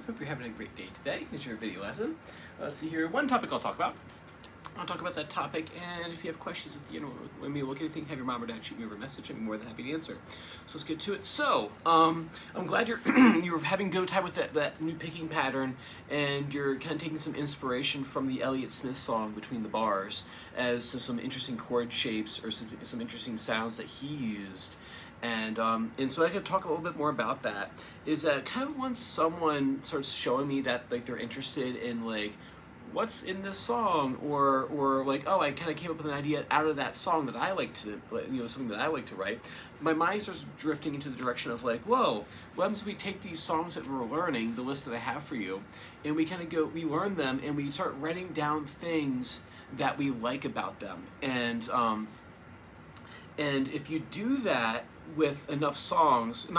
Hope you're having a great day today. Here's your video lesson. Let's see here. One topic I'll talk about. I'll talk about that topic, and if you have questions at the end, when we look at anything, have your mom or dad shoot me over a message. I'm more than happy to answer. So let's get to it. So, I'm glad you're having go time with that new picking pattern, and you're kind of taking some inspiration from the Elliott Smith song "Between the Bars" as to some interesting chord shapes or some interesting sounds that he used. And so I could talk a little bit more about that. Is that kind of once someone starts showing me that like they're interested in like what's in this song, or like, oh, I kind of came up with an idea out of that song that I like to, something that I like to write, my mind starts drifting into the direction of like, whoa, what happens if we take these songs that we're learning, the list that I have for you, and we kind of we learn them, and we start writing down things that we like about them. And if you do that with enough songs, and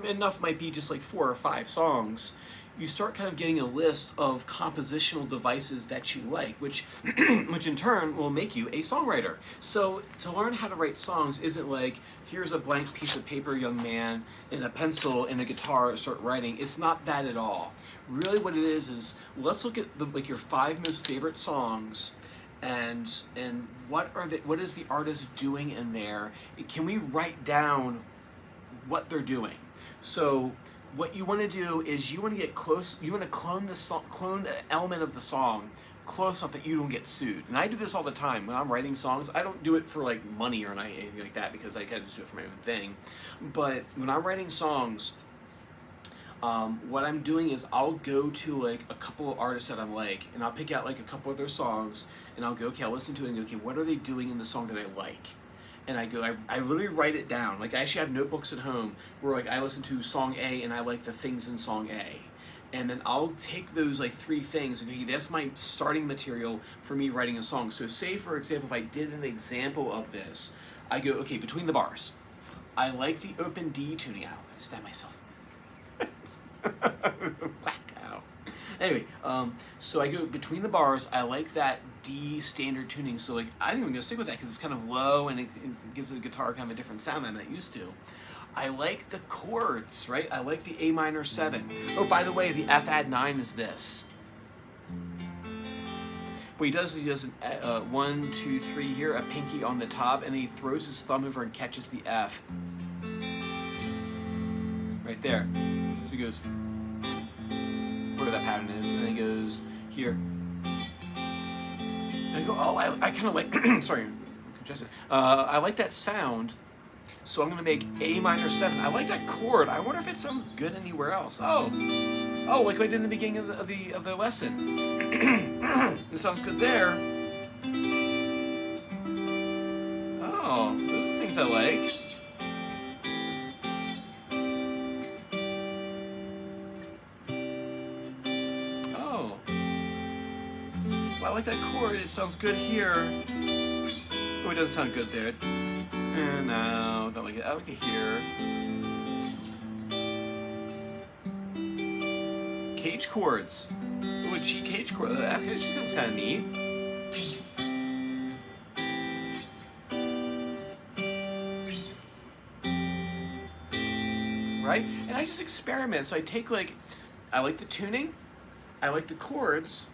enough might be just like 4 or 5 songs, you start kind of getting a list of compositional devices that you like, which in turn will make you a songwriter. So to learn how to write songs isn't like, here's a blank piece of paper, young man, and a pencil and a guitar, start writing. It's not that at all. Really what it is let's look at your 5 most favorite songs, and what is the artist doing in there? Can we write down what they're doing? So what you want to do is you want to get close. You want to clone an element of the song close enough that you don't get sued. And I do this all the time when I'm writing songs. I don't do it for like money or anything like that, because I gotta just do it for my own thing. But when I'm writing songs, what I'm doing is I'll go to like a couple of artists that I like, and I'll pick out like a couple of their songs, and I'll go, okay, I'll listen to it and go, okay, what are they doing in the song that I like? And I go, I literally write it down. Like I actually have notebooks at home where like I listen to song A and I like the things in song A. And then I'll take those like 3 things and go, hey, that's my starting material for me writing a song. So say for example, if I did an example of this, I go, okay, Between the Bars. I like the open D tuning. Ow, I stabbed myself. Wow. Anyway, so I go Between the Bars. I like that D standard tuning, so like I think I'm gonna stick with that because it's kind of low and it gives the guitar kind of a different sound than I'm not used to. I like the chords, right? I like the A minor 7. Oh, by the way, the F add 9 is this. What he does an 1, 2, 3 here, a pinky on the top, and then he throws his thumb over and catches the F. Right there. So he goes, whatever that pattern is, and then he goes here. And I go, oh, I kind of like, sorry, congested. I like that sound, so I'm gonna make A minor 7. I like that chord. I wonder if it sounds good anywhere else. Oh, like I did in the beginning of the lesson. It sounds good there. Oh, those are things I like. I like that chord, it sounds good here. Oh, it doesn't sound good there. No, don't like it. I like it here. Cage chords. Oh, a G cage chord. That sounds kind of neat. Right? And I just experiment. So I take I like the tuning, I like the chords,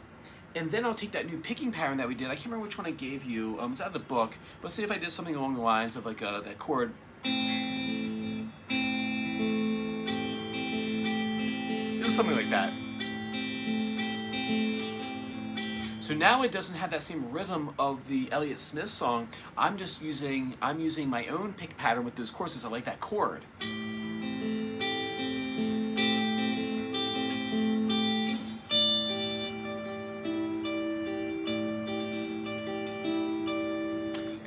and then I'll take that new picking pattern that we did. I can't remember which one I gave you. It's out of the book. But let's see if I did something along the lines of like that chord. It was something like that. So now it doesn't have that same rhythm of the Elliott Smith song. I'm using my own pick pattern with those chords. I like that chord.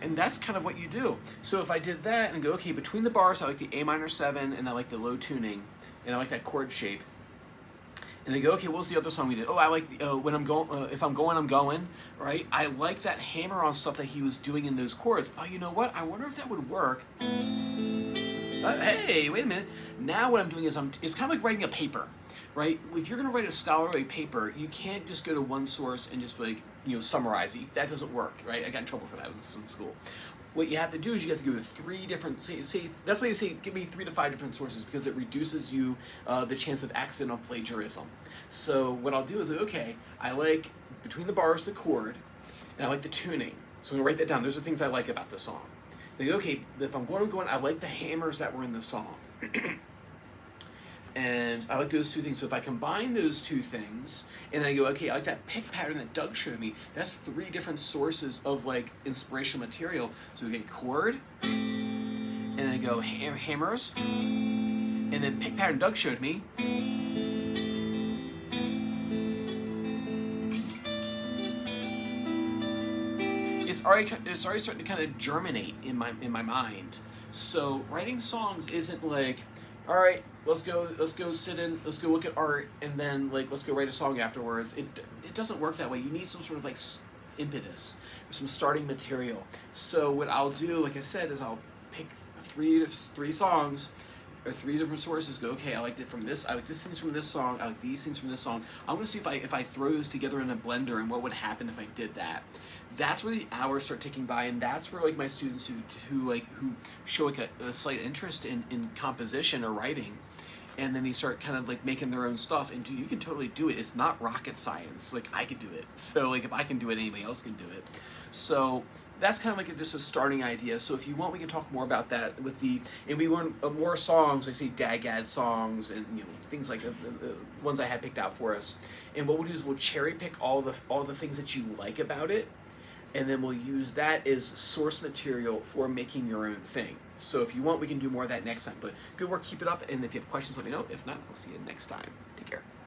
And that's kind of what you do. So if I did that and go, okay, Between the Bars, I like the A minor 7, and I like the low tuning, and I like that chord shape. And then go, okay, what was the other song we did? Oh, I like when I'm going, if I'm going, I'm going, right? I like that hammer on stuff that he was doing in those chords. Oh, you know what? I wonder if that would work. Hey, wait a minute. Now what I'm doing is it's kind of like writing a paper, right? If you're going to write a scholarly paper, you can't just go to one source and just like, summarize it. That doesn't work, right? I got in trouble for that in school. what you have to do is you have to go to three different, say that's why they say give me 3 to 5 different sources, because it reduces you the chance of accidental plagiarism. So what I'll do is, okay, I like between the bars the chord, and I like the tuning. So I'm gonna write that down. Those are things I like about the song. Then okay, if I'm going, I like the hammers that were in the song. And I like those two things. So if I combine those two things, and then I go, okay, I like that pick pattern that Doug showed me. That's 3 different sources of like inspirational material. So we get chord, and then I go hammers, and then pick pattern Doug showed me. It's already starting to kind of germinate in my mind. So writing songs isn't like, all right, let's go look at art, and then like let's go write a song afterwards. It doesn't work that way. You need some sort of like impetus, some starting material. So what I'll do, like I said, is I'll pick three songs or 3 different sources. Go, okay, I like it from this. I like these things from this song. I like these things from this song. I'm gonna see if I throw those together in a blender and what would happen if I did that. That's where the hours start ticking by, and that's where like my students who show like a slight interest in composition or writing, and then they start kind of like making their own stuff. And you can totally do it. It's not rocket science. Like I could do it. So like if I can do it, anybody else can do it. So that's kind of like just a starting idea. So if you want, we can talk more about that and we learn more songs, like say DAGAD songs and things like the ones I had picked out for us. And what we'll do is we'll cherry pick all the things that you like about it, and then we'll use that as source material for making your own thing. So if you want, we can do more of that next time. But good work, keep it up, and if you have questions, let me know. If not, I'll see you next time. Take care.